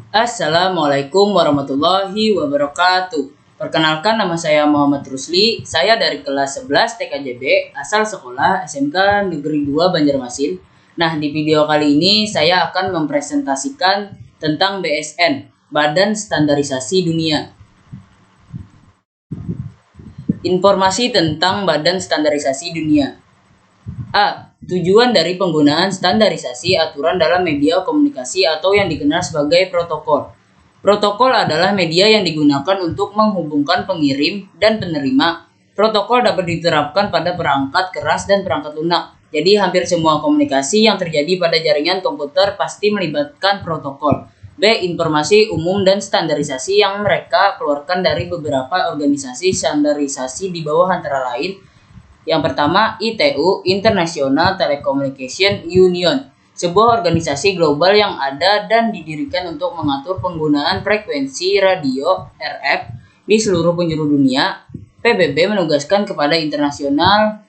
Assalamualaikum warahmatullahi wabarakatuh. Perkenalkan, nama saya Muhammad Rusli. Saya dari kelas 11 TKJB, asal sekolah SMK Negeri 2 Banjarmasin. Nah, di video kali ini saya akan mempresentasikan tentang BSN, Badan Standarisasi Dunia. Informasi tentang Badan Standarisasi Dunia. A. Tujuan dari penggunaan standarisasi aturan dalam media komunikasi atau yang dikenal sebagai protokol. Protokol adalah media yang digunakan untuk menghubungkan pengirim dan penerima. Protokol dapat diterapkan pada perangkat keras dan perangkat lunak. Jadi hampir semua komunikasi yang terjadi pada jaringan komputer pasti melibatkan protokol. B. Informasi umum dan standarisasi yang mereka keluarkan dari beberapa organisasi standarisasi di bawah antara lain. Yang pertama, ITU, International Telecommunication Union, sebuah organisasi global yang ada dan didirikan untuk mengatur penggunaan frekuensi radio RF di seluruh penjuru dunia. PBB menugaskan kepada International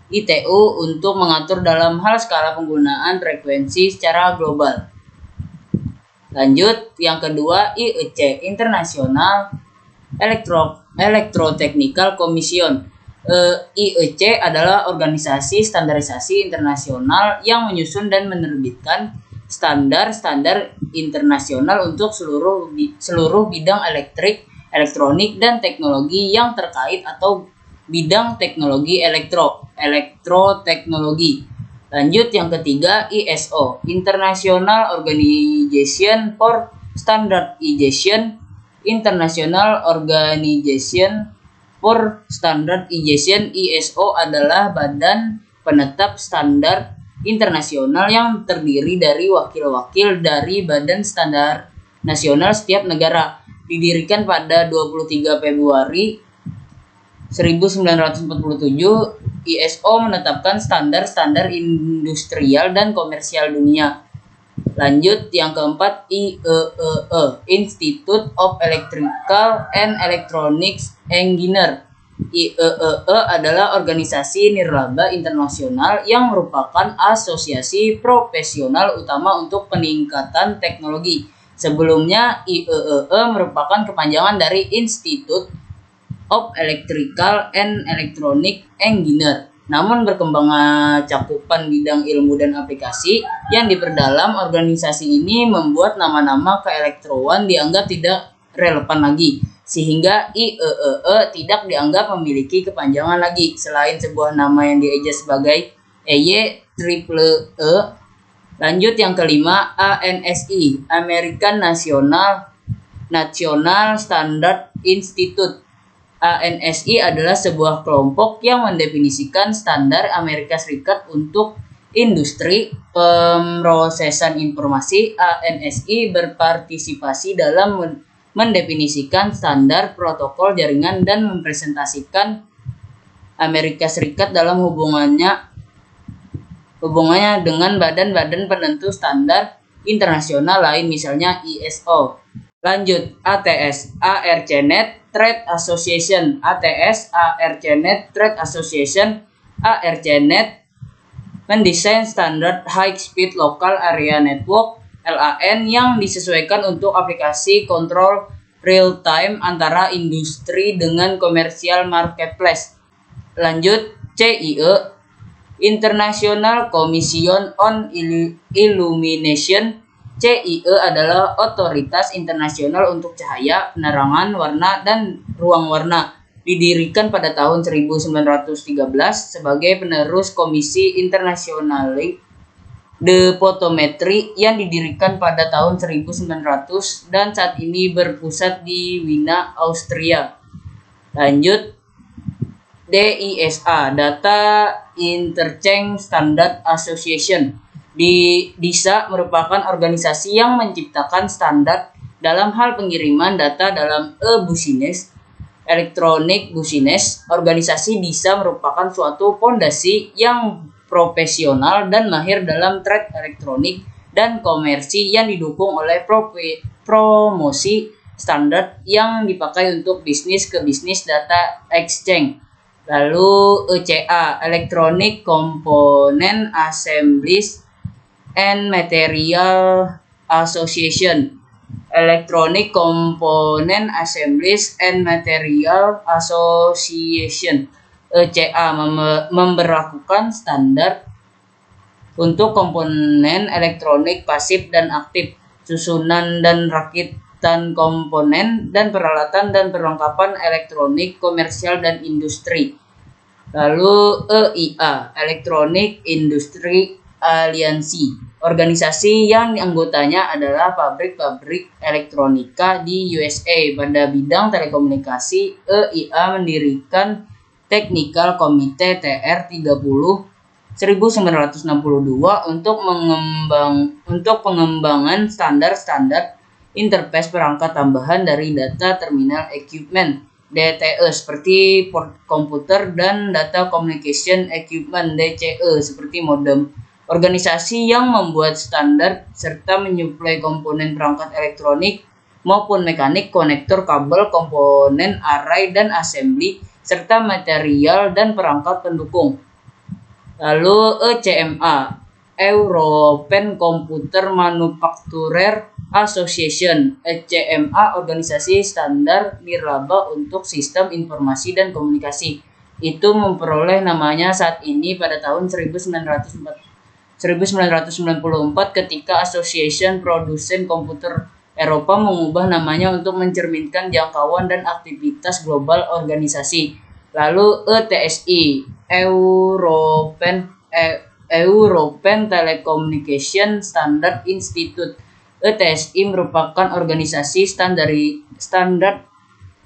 ITU untuk mengatur dalam hal skala penggunaan frekuensi secara global. Lanjut, yang kedua, IEC, International Electrotechnical Commission. IEC adalah organisasi standarisasi internasional yang menyusun dan menerbitkan standar-standar internasional untuk seluruh bidang elektrik, elektronik, dan teknologi yang terkait atau bidang teknologi elektroteknologi. Lanjut, yang ketiga, ISO, International Organization for Standardization. International Organization for Standardization ISO adalah badan penetap standar internasional yang terdiri dari wakil-wakil dari badan standar nasional setiap negara. Didirikan pada 23 Februari 1947, ISO menetapkan standar-standar industrial dan komersial dunia. Lanjut, yang keempat, IEEE, Institute of Electrical and Electronics Engineer. IEEE adalah organisasi nirlaba internasional yang merupakan asosiasi profesional utama untuk peningkatan teknologi. Sebelumnya, IEEE merupakan kepanjangan dari Institute of Electrical and Electronic Engineer. Namun berkembang cakupan bidang ilmu dan aplikasi yang diperdalam, organisasi ini membuat nama-nama keelektroan dianggap tidak relevan lagi, sehingga IEEE tidak dianggap memiliki kepanjangan lagi selain sebuah nama yang dieja sebagai EYEEE. Lanjut, yang kelima, ANSI, American National Standard Institute. ANSI adalah sebuah kelompok yang mendefinisikan standar Amerika Serikat untuk industri pemrosesan informasi. ANSI berpartisipasi dalam mendefinisikan standar protokol jaringan dan mempresentasikan Amerika Serikat dalam hubungannya dengan badan-badan penentu standar internasional lain, misalnya ISO. Lanjut, ATS, ARCnet Trade Association. ATS, ARCnet Trade Association. ARCnet mendesain standar High Speed Local Area Network LAN yang disesuaikan untuk aplikasi kontrol real time antara industri dengan komersial marketplace. Lanjut, CIE, International Commission on Illumination. CIE adalah otoritas internasional untuk cahaya, penerangan, warna, dan ruang warna. Didirikan pada tahun 1913 sebagai penerus Komisi Internationale de Photometry yang didirikan pada tahun 1900 dan saat ini berpusat di Wina, Austria. Lanjut, DISA, Data Interchange Standard Association. DISA merupakan organisasi yang menciptakan standar dalam hal pengiriman data dalam e-business, electronic business. Organisasi DISA merupakan suatu fondasi yang profesional dan mahir dalam trade elektronik dan komersi yang didukung oleh promosi standar yang dipakai untuk bisnis ke bisnis data exchange. Lalu ECA, Electronic Component Assemblies and Material Association. Electronic Component Assemblies and Material Association (ECA) memberlakukan standar untuk komponen elektronik pasif dan aktif, susunan dan rakitan komponen, dan peralatan dan perlengkapan elektronik komersial dan industri. Lalu EIA, Electronic Industry Alliance, organisasi yang anggotanya adalah pabrik-pabrik elektronika di USA. Pada bidang telekomunikasi, EIA mendirikan Technical Committee TR30 1962 untuk pengembangan standar-standar interface perangkat tambahan dari data terminal equipment DTE seperti port komputer dan data communication equipment DCE seperti modem. Organisasi yang membuat standar serta menyuplai komponen perangkat elektronik maupun mekanik, konektor, kabel, komponen, array dan assembly serta material dan perangkat pendukung. Lalu ECMA, European Computer Manufacturer Association. ECMA organisasi standar nirlaba untuk sistem informasi dan komunikasi. Itu memperoleh namanya saat ini pada tahun 1994 ketika Association Producent Computer Eropa mengubah namanya untuk mencerminkan jangkauan dan aktivitas global organisasi. Lalu ETSI, European Telecommunication Standard Institute. ETSI merupakan organisasi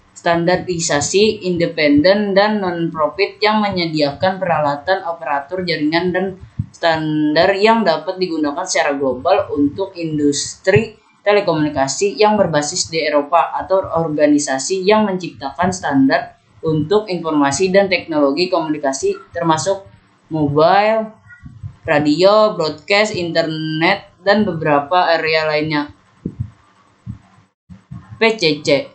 standarisasi independen dan non-profit yang menyediakan peralatan operator jaringan dan standar yang dapat digunakan secara global untuk industri telekomunikasi yang berbasis di Eropa, atau organisasi yang menciptakan standar untuk informasi dan teknologi komunikasi termasuk mobile, radio, broadcast, internet, dan beberapa area lainnya. PCC,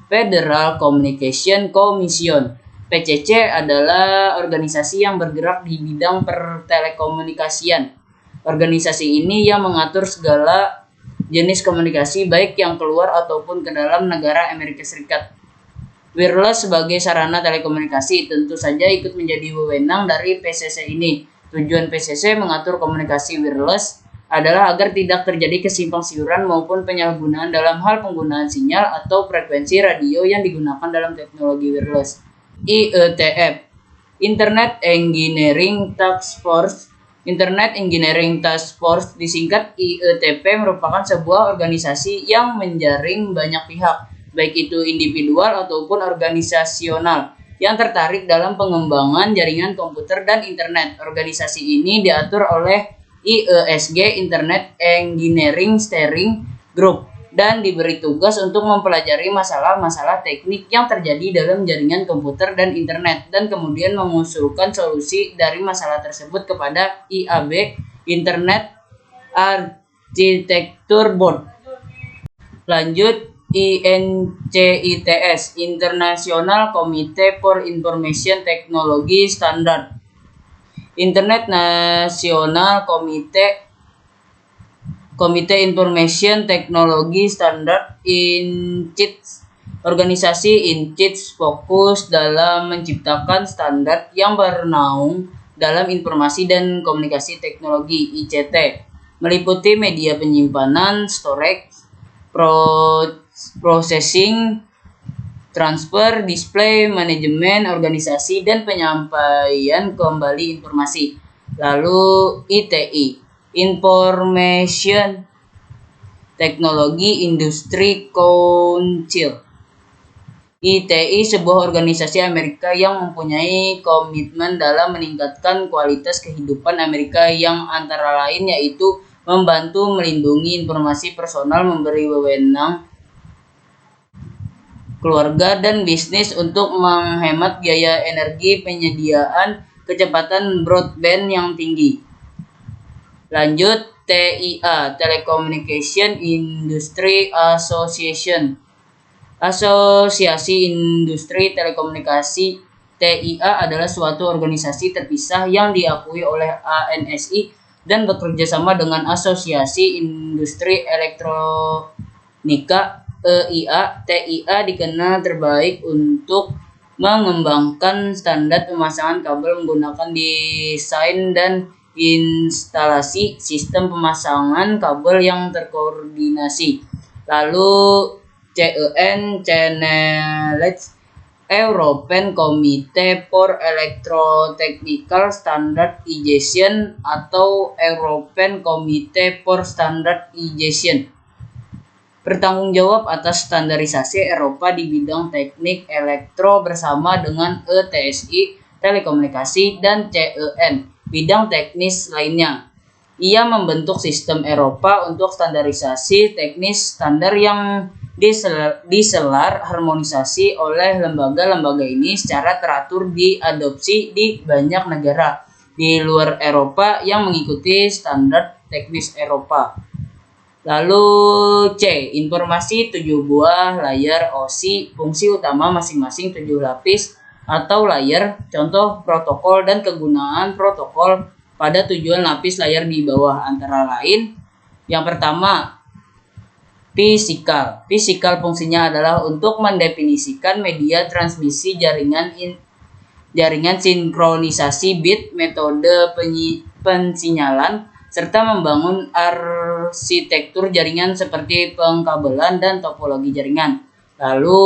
Federal Communication Commission. PCC adalah organisasi yang bergerak di bidang pertelekomunikasian. Organisasi ini yang mengatur segala jenis komunikasi baik yang keluar ataupun ke dalam negara Amerika Serikat. Wireless sebagai sarana telekomunikasi tentu saja ikut menjadi wewenang dari PCC ini. Tujuan PCC mengatur komunikasi wireless adalah agar tidak terjadi kesimpang siuran maupun penyalahgunaan dalam hal penggunaan sinyal atau frekuensi radio yang digunakan dalam teknologi wireless. IETF, Internet Engineering Task Force. Internet Engineering Task Force disingkat IETP merupakan sebuah organisasi yang menjaring banyak pihak, baik itu individual ataupun organisasional, yang tertarik dalam pengembangan jaringan komputer dan internet. Organisasi ini diatur oleh IESG, Internet Engineering Steering Group, dan diberi tugas untuk mempelajari masalah-masalah teknik yang terjadi dalam jaringan komputer dan internet, dan kemudian mengusulkan solusi dari masalah tersebut kepada IAB, Internet Architecture Board. Lanjut, INCITS, International Committee for Information Technology Standard. Internet National Committee Information Technology Standard (INCITS). Organisasi INCITS fokus dalam menciptakan standar yang bernaung dalam informasi dan komunikasi teknologi (ICT), meliputi media penyimpanan, storage, processing, transfer, display, manajemen, organisasi, dan penyampaian kembali informasi. Lalu ITI, Information Technology Industry Council. ITI sebuah organisasi Amerika yang mempunyai komitmen dalam meningkatkan kualitas kehidupan Amerika, yang antara lain yaitu membantu melindungi informasi personal, memberi wewenang keluarga dan bisnis untuk menghemat biaya energi, penyediaan kecepatan broadband yang tinggi. Lanjut, TIA, Telecommunication Industry Association. Asosiasi Industri Telekomunikasi TIA adalah suatu organisasi terpisah yang diakui oleh ANSI dan bekerja sama dengan Asosiasi Industri NICA, EIA, TIA dikenal terbaik untuk mengembangkan standar pemasangan kabel menggunakan desain dan instalasi sistem pemasangan kabel yang terkoordinasi. Lalu CEN, CNELEC, European Committee for Electrotechnical Standardization atau European Committee for Standardization, bertanggung jawab atas standarisasi Eropa di bidang teknik elektro bersama dengan ETSI, telekomunikasi, dan CEN, bidang teknis lainnya. Ia membentuk sistem Eropa untuk standarisasi teknis standar yang diselar harmonisasi oleh lembaga-lembaga ini secara teratur diadopsi di banyak negara di luar Eropa yang mengikuti standar teknis Eropa. Lalu C. Informasi 7 buah layar OSI, fungsi utama masing-masing 7 lapis atau layar, contoh protokol dan kegunaan protokol pada tujuan lapis layar di bawah antara lain. Yang pertama, fisikal. Fisikal fungsinya adalah untuk mendefinisikan media transmisi jaringan sinkronisasi bit, metode pensinyalan, serta membangun arsitektur jaringan seperti pengkabelan dan topologi jaringan. Lalu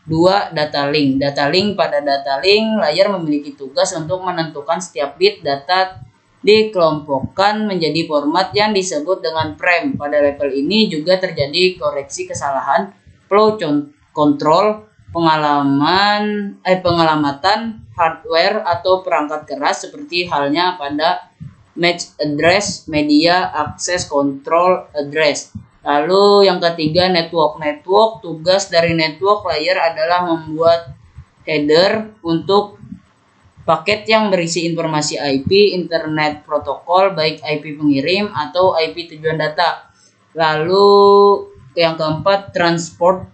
2. Data link. Data link. Pada data link, layar memiliki tugas untuk menentukan setiap bit data dikelompokkan menjadi format yang disebut dengan frame. Pada level ini juga terjadi koreksi kesalahan, flow control, pengelamatan hardware atau perangkat keras seperti halnya pada match address, media access control address. Lalu yang ketiga, network. Tugas dari network layer adalah membuat header untuk paket yang berisi informasi IP, internet protokol, baik IP pengirim atau IP tujuan data. Lalu yang keempat, transport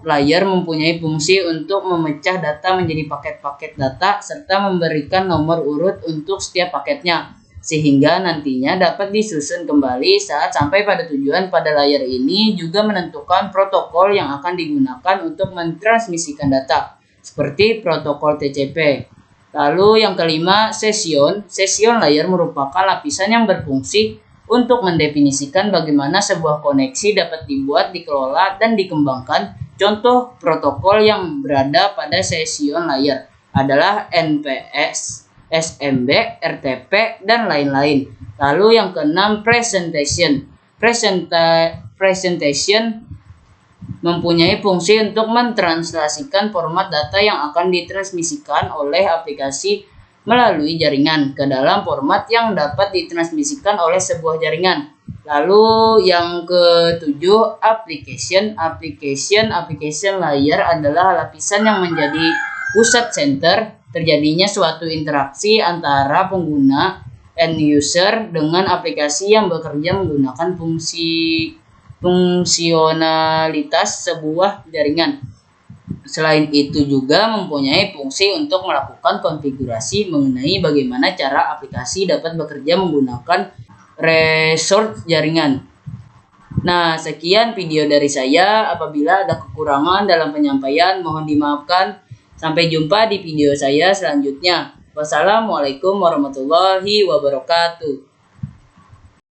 layer mempunyai fungsi untuk memecah data menjadi paket-paket data serta memberikan nomor urut untuk setiap paketnya, sehingga nantinya dapat disusun kembali saat sampai pada tujuan. Pada layar ini juga menentukan protokol yang akan digunakan untuk mentransmisikan data, seperti protokol TCP. Lalu yang kelima, session. Session layer merupakan lapisan yang berfungsi untuk mendefinisikan bagaimana sebuah koneksi dapat dibuat, dikelola, dan dikembangkan. Contoh protokol yang berada pada session layer adalah NPS, SMB, RTP, dan lain-lain. Lalu yang keenam, presentation. Presentation mempunyai fungsi untuk mentranslasikan format data yang akan ditransmisikan oleh aplikasi melalui jaringan ke dalam format yang dapat ditransmisikan oleh sebuah jaringan. Lalu yang ketujuh, application. Application layer adalah lapisan yang menjadi pusat center terjadinya suatu interaksi antara pengguna end user dengan aplikasi yang bekerja menggunakan fungsionalitas sebuah jaringan. Selain itu juga mempunyai fungsi untuk melakukan konfigurasi mengenai bagaimana cara aplikasi dapat bekerja menggunakan resource jaringan. Nah, sekian video dari saya. Apabila ada kekurangan dalam penyampaian, mohon dimaafkan. Sampai jumpa di video saya selanjutnya. Wassalamualaikum warahmatullahi wabarakatuh.